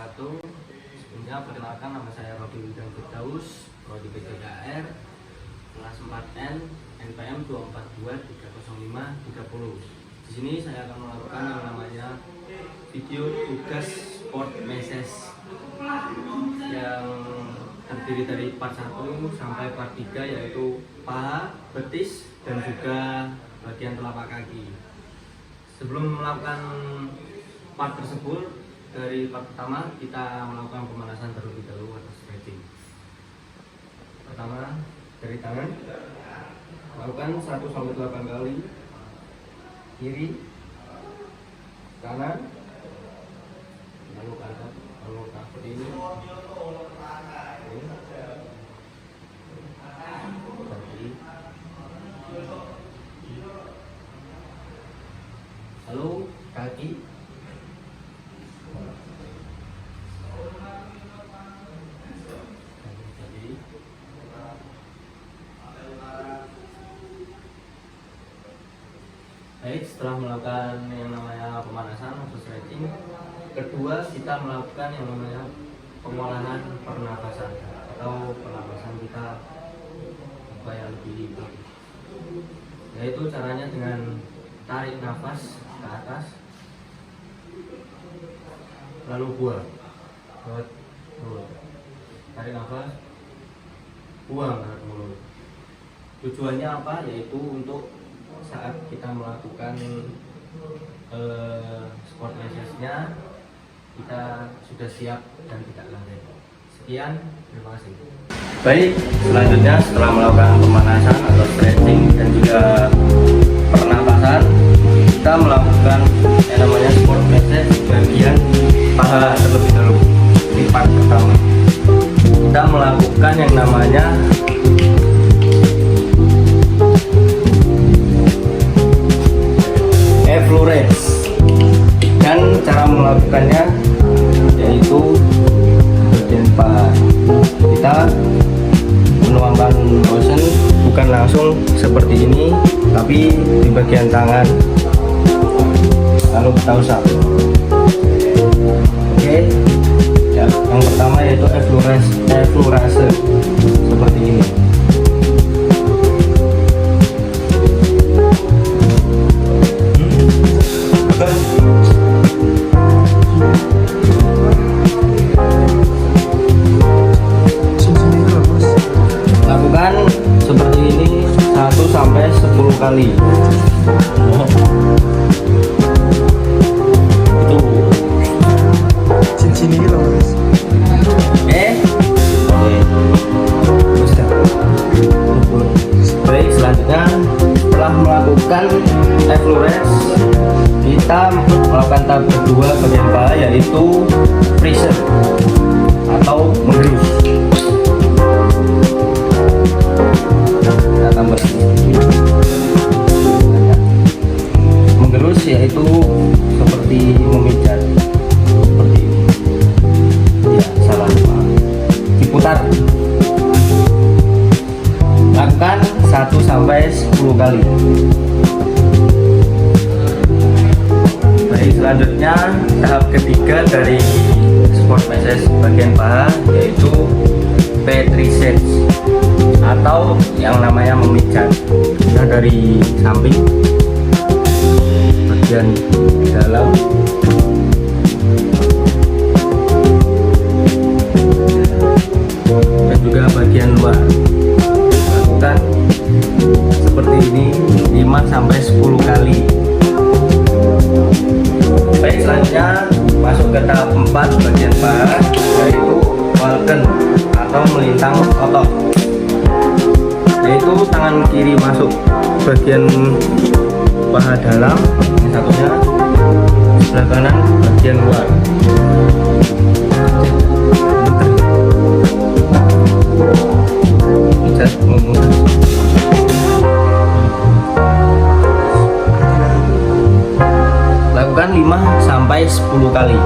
wabarakatuh. Sebelumnya perkenalkan, nama saya Robi Widang Firdaus, Prodi PJKR, kelas 4N, NPM 242305330. Di sini saya akan melakukan yang namanya video tugas sport message yang terdiri dari part 1 sampai part 3, yaitu paha, betis, dan juga bagian telapak kaki. Sebelum melakukan part tersebut, dari part pertama kita melakukan pemanasan terlebih dahulu atau stretching. Pertama, dari tangan lakukan 1-8 kali, kiri, kanan, lalu kanan, lalu seperti ini. Lalu kaki, baik. Setelah melakukan yang namanya pemanasan atau stretching, kedua kita melakukan yang namanya pengolahan pernapasan atau pernapasan kita supaya lebih baik, yaitu caranya dengan tarik nafas ke atas, lalu buang lewat mulut. Tarik nafas, buang lewat mulut. Tujuannya apa? Yaitu untuk saat kita melakukan sport message-nya, kita sudah siap dan tidak lalai. Sekian, terima kasih. Baik, selanjutnya setelah melakukan pemanasan atau stretching dan juga pernapasan, kita melakukan yang namanya sport message bagian paha terlebih dahulu. Di part pertama kita melakukan yang namanya Flores, dan cara melakukannya yaitu bagian paha kita menuangkan motion bukan langsung seperti ini, tapi di bagian tangan, lalu kita usap. Oke ya, yang pertama yaitu effleurase seperti ini. Lakukan seperti ini 1-10 kali. Itu sini gitu guys. Baik, selanjutnya setelah melakukan effleurase, kita melakukan tahap kedua bagian paha, yaitu pressure atau menggerus. Kita tambah menggerus, yaitu seperti memijat seperti ini. Ya, salah, diputar. Lakukan 1-10 kali. Baik, selanjutnya tahap ketiga dari sport message bagian paha, yaitu P-triceps atau yang namanya memijat. Kita dari samping, bagian dalam, dan juga bagian luar. Lakukan seperti ini 5-10 kali. Baik, selanjutnya masuk ke tahap 4 bagian paha, yaitu Walken atau melintang otot, yaitu tangan kiri masuk bagian paha dalam, yang satunya sebelah kanan bagian luar. Lakukan 5-10 kali.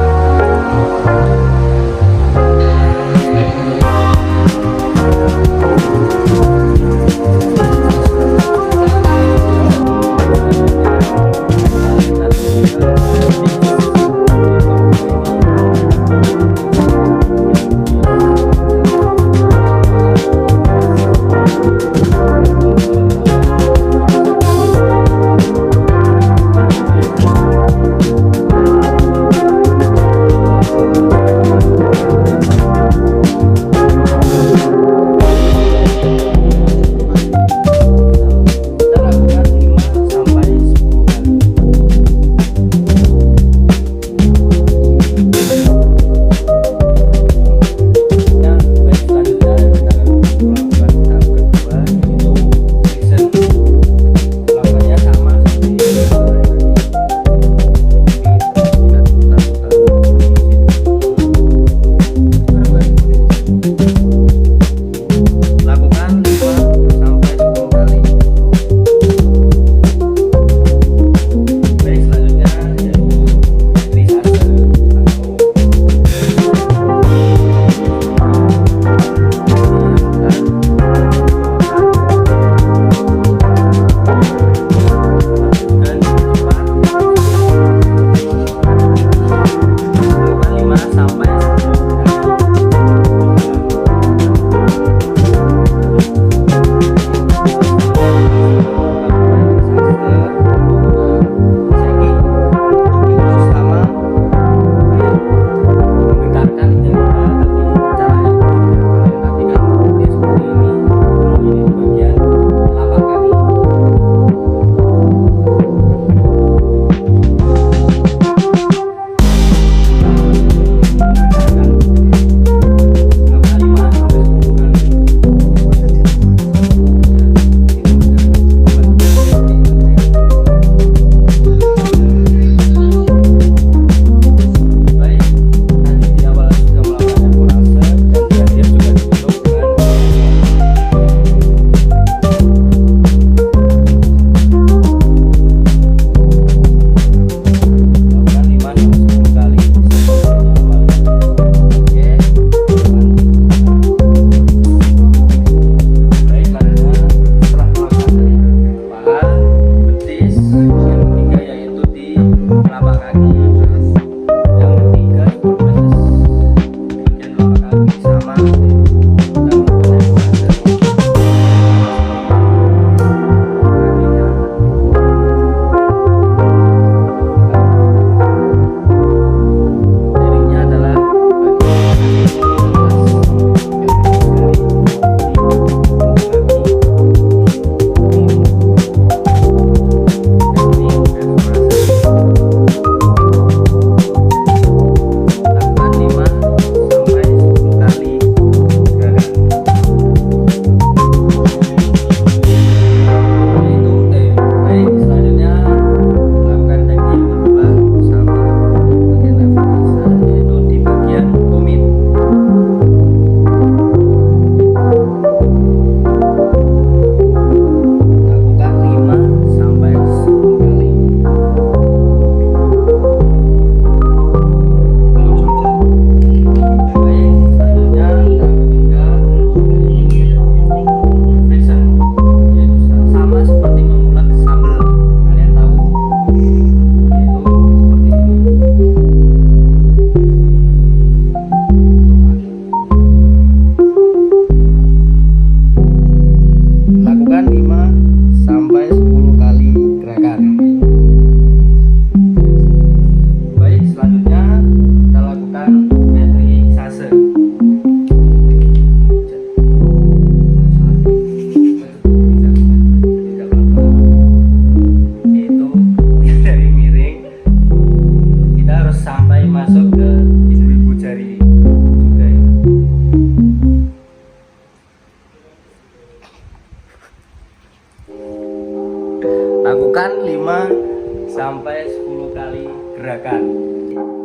Lakukan 5 sampai 10 kali gerakan.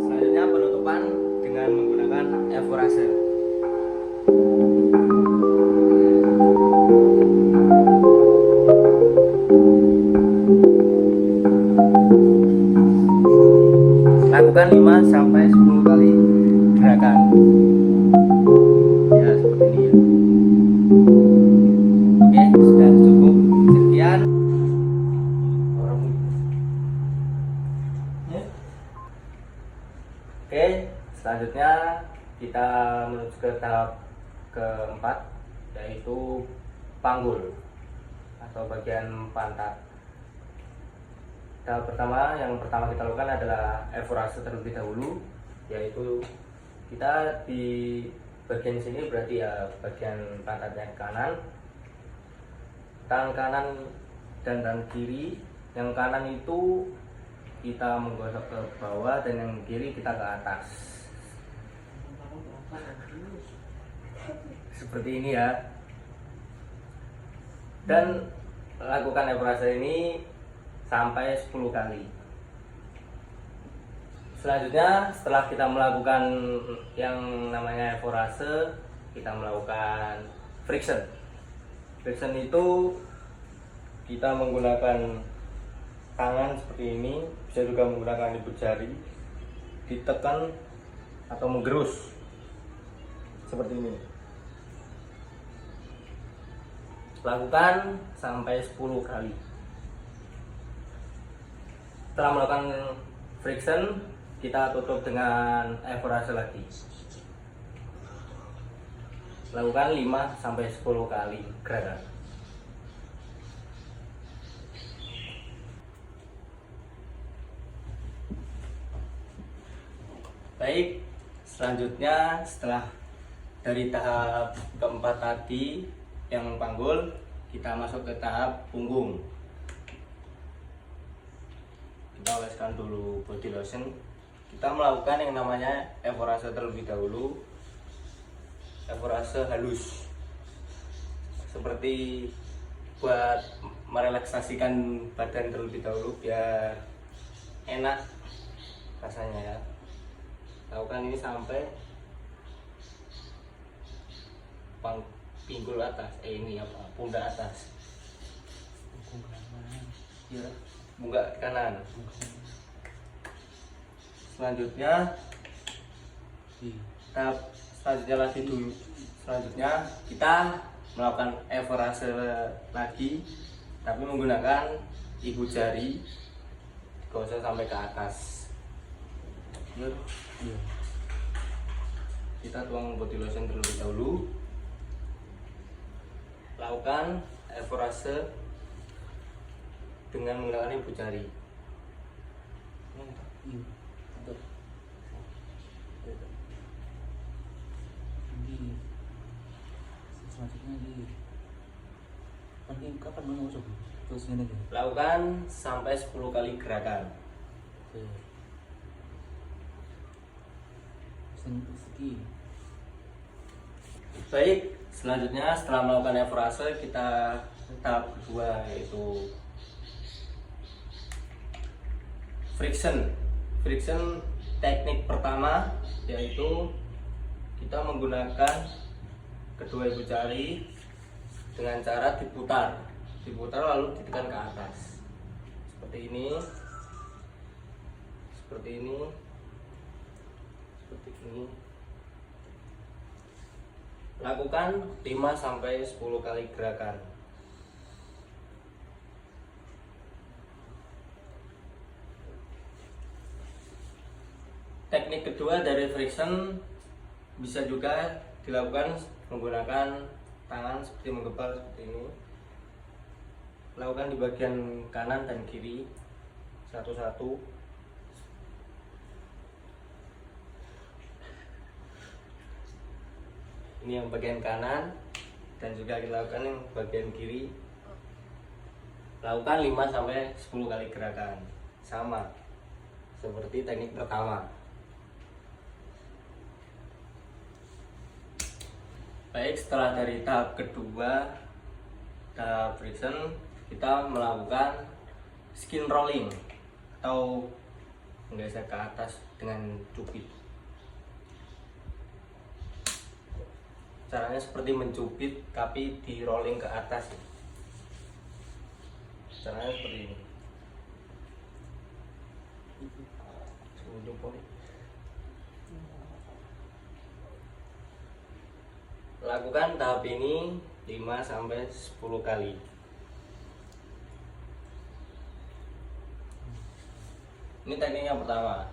Selanjutnya penutupan dengan menggunakan evorase. Lakukan 5 sampai 10 kali gerakan. Ya, seperti ini ya. Oke, sudah cukup. Sekian. Oke, selanjutnya kita menuju ke tahap keempat, yaitu panggul atau bagian pantat. Tahap pertama, yang pertama kita lakukan adalah evorase terlebih dahulu, yaitu kita di bagian sini berarti ya bagian pantat yang kanan, tangan kanan dan tangan kiri. Yang kanan itu kita menggosok ke bawah dan yang kiri kita ke atas, seperti ini ya. Dan lakukan evorase ini sampai 10 kali. Selanjutnya, setelah kita melakukan yang namanya evorase, kita melakukan friction. Friction itu kita menggunakan tangan seperti ini, bisa juga menggunakan ibu jari, ditekan atau menggerus seperti ini. Lakukan sampai 10 kali. Setelah melakukan friction, kita tutup dengan evorase lagi. Lakukan 5 sampai 10 kali gerakan. Baik, selanjutnya setelah dari tahap keempat tadi yang panggul, kita masuk ke tahap punggung. Kita oleskan dulu body lotion. Kita melakukan yang namanya evorase terlebih dahulu. Evorase halus, seperti buat merelaksasikan badan terlebih dahulu biar enak rasanya ya. Lakukan ini sampai pinggul atas, ini apa, pundak atas, ya, pundak kanan. Selanjutnya tahap selanjutnya kita melakukan evorase lagi, tapi menggunakan ibu jari, digosok sampai ke atas. Kita tuang body lotion terlebih dahulu. Lakukan evorase dengan menggunakan ibu jari. Lakukan sampai 10 kali gerakan. Baik, selanjutnya setelah melakukan evorase, kita tahap kedua yaitu friction. Friction teknik pertama yaitu kita menggunakan kedua ibu jari dengan cara diputar lalu ditekan ke atas seperti ini, seperti ini. Lakukan 5 sampai 10 kali gerakan. Teknik kedua dari friction bisa juga dilakukan menggunakan tangan seperti menggepal seperti ini. Lakukan di bagian kanan dan kiri satu-satu. Ini yang bagian kanan, dan juga dilakukan yang bagian kiri. Lakukan 5 sampai 10 kali gerakan, sama seperti teknik pertama. Baik, setelah dari tahap kedua, tahap friction, kita melakukan skin rolling atau menggeser ke atas dengan cubit. Caranya seperti mencubit tapi di rolling ke atas. Caranya seperti ini. Lakukan tahap ini 5 sampai 10 kali. Ini teknik yang pertama.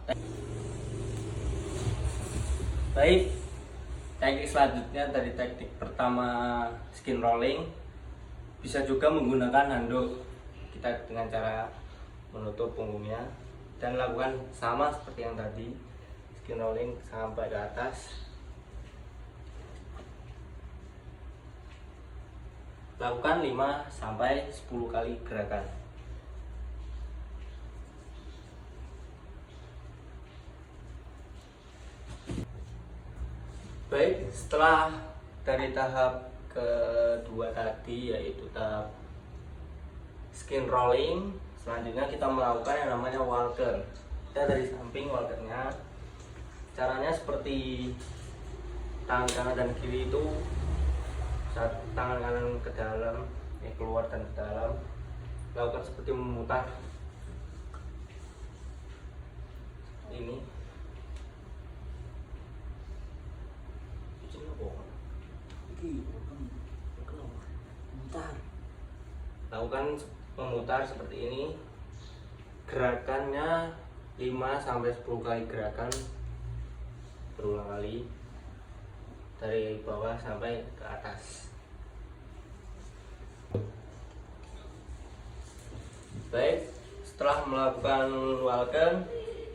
Baik, teknik selanjutnya dari teknik pertama skin rolling, bisa juga menggunakan handuk kita dengan cara menutup punggungnya dan lakukan sama seperti yang tadi, skin rolling sampai ke atas. Lakukan 5 sampai 10 kali gerakan. Baik, setelah dari tahap kedua tadi yaitu tahap skin rolling, selanjutnya kita melakukan yang namanya walker. Kita dari samping walkernya, caranya seperti tangan kanan dan kiri itu, saat tangan kanan ke dalam, keluar dan ke dalam, lakukan seperti memutar ini. Lakukan memutar seperti ini. Gerakannya 5 sampai 10 kali gerakan berulang kali. dari bawah sampai ke atas. Baik, setelah melakukan walken,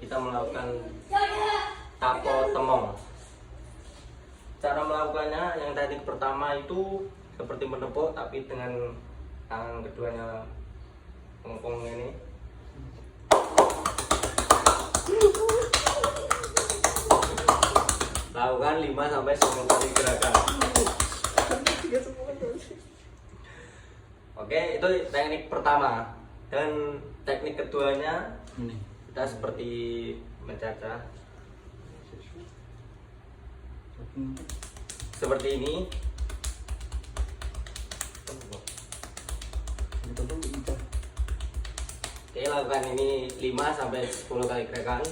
kita melakukan tapo temong. Cara melakukannya yang teknik pertama itu seperti menepuk, tapi dengan tangan keduanya mengkong ini. Lakukan 5-10 kali gerakan. Oke, itu teknik pertama. Dan teknik keduanya kita seperti mencacah seperti ini. Oke, lakukan ini 5-10 kali gerakan.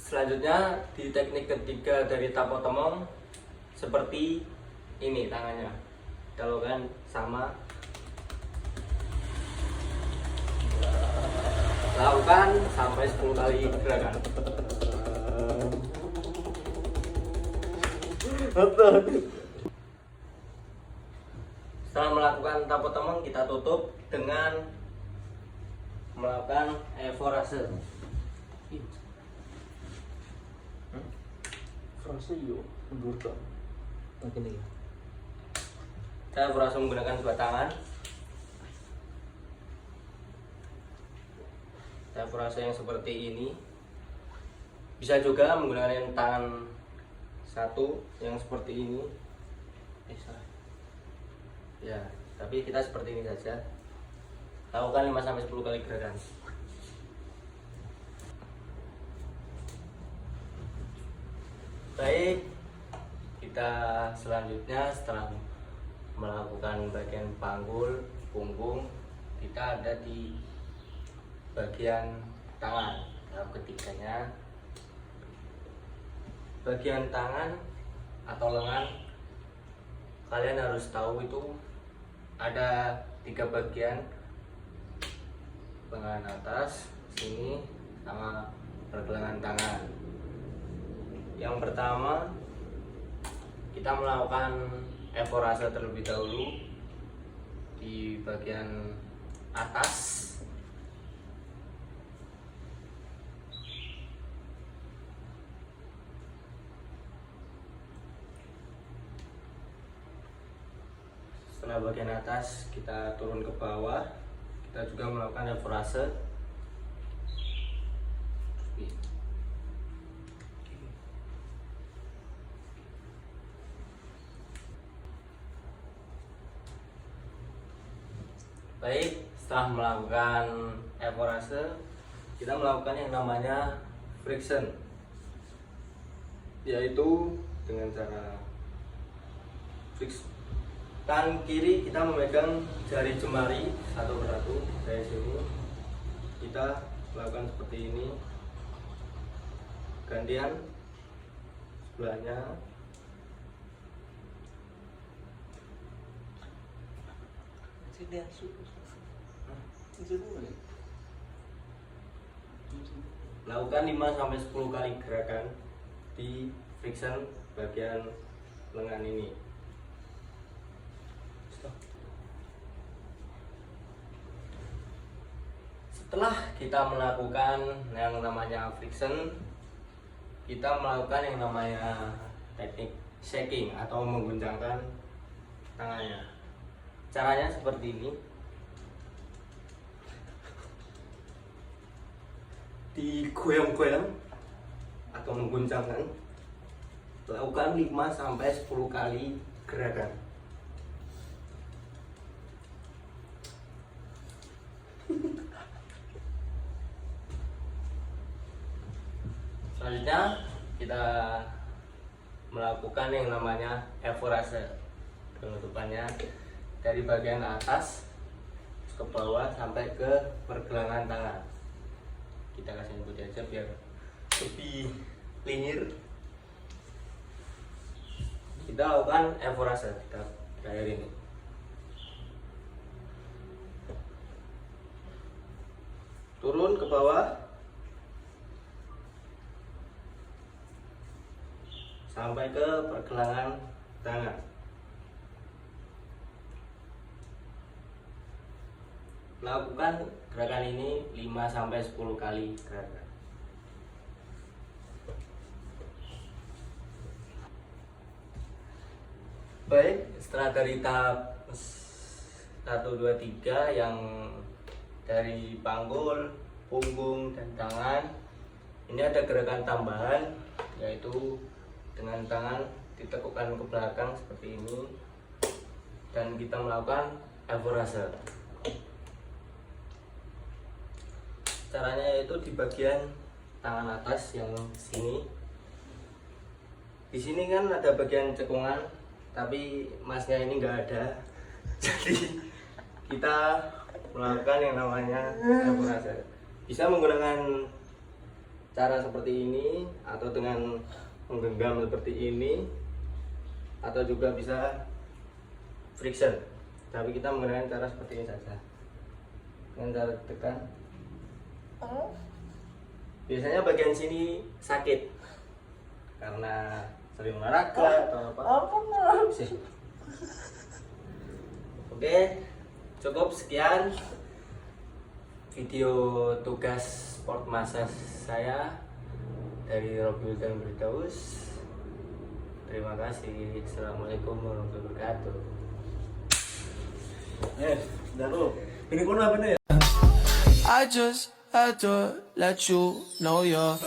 Selanjutnya di teknik ketiga dari tapo temong seperti ini tangannya. Kita lakukan sama. Lakukan sampai 10 kali gerakan. Setelah melakukan tapo temong, kita tutup dengan melakukan evorase. Frase yo mundur tok. Begini ya. Saya evorase menggunakan dua tangan. Saya evorase yang seperti ini. Bisa juga menggunakan tangan satu yang seperti ini. Ya, tapi kita seperti ini saja. Lakukan 5-10 kali gerakan. Baik, kita selanjutnya setelah melakukan bagian panggul, punggung, kita ada di bagian tangan. Tahap ketiganya, bagian tangan atau lengan, kalian harus tahu itu ada 3 bagian, lengan atas, sini, sama pergelangan tangan. Yang pertama, kita melakukan evorase terlebih dahulu di bagian atas. Setelah bagian atas, kita turun ke bawah. Kita juga melakukan evorase. Baik, setelah melakukan evorase, kita melakukan yang namanya friction, yaitu dengan cara fix. Tangan kiri kita memegang jari jemari satu persatu dari sini. Kita lakukan seperti ini. Gantian sebelahnya. Lakukan 5-10 kali gerakan di friction bagian lengan ini. Setelah kita melakukan yang namanya friction, kita melakukan yang namanya teknik shaking atau mengguncangkan tangannya. Caranya seperti ini. Digoyang-goyang atau mengguncangkan. Lakukan 5-10 kali gerakan. Selanjutnya kita melakukan yang namanya evorase. Penutupannya dari bagian atas ke bawah sampai ke pergelangan tangan. Kita kasih input aja biar lebih linear. Kita lakukan evorase, kita terakhir ini. Turun ke bawah. sampai ke pergelangan tangan. Lakukan gerakan ini 5-10 kali gerakan. Baik, setelah dari tahap 1, 2, 3 yang dari panggul, punggung, dan tangan, ini ada gerakan tambahan, yaitu dengan tangan ditekukkan ke belakang seperti ini, dan kita melakukan evorase. Caranya yaitu di bagian tangan atas yang sini. Di sini kan ada bagian cekungan, tapi masnya ini enggak ada. Jadi kita melakukan yang namanya evorase. Bisa menggunakan cara seperti ini, atau dengan menggenggam seperti ini, atau juga bisa friction. Tapi kita menggunakan cara seperti ini saja, dengan cara tekan. Biasanya bagian sini sakit karena sering olahraga atau apa. Oke, cukup sekian video tugas sport massage saya dari Robi dan Berdaus. Terima kasih. Assalamualaikum warahmatullahi wabarakatuh. Daru. Ini kono apa nih? I just had to let you know you're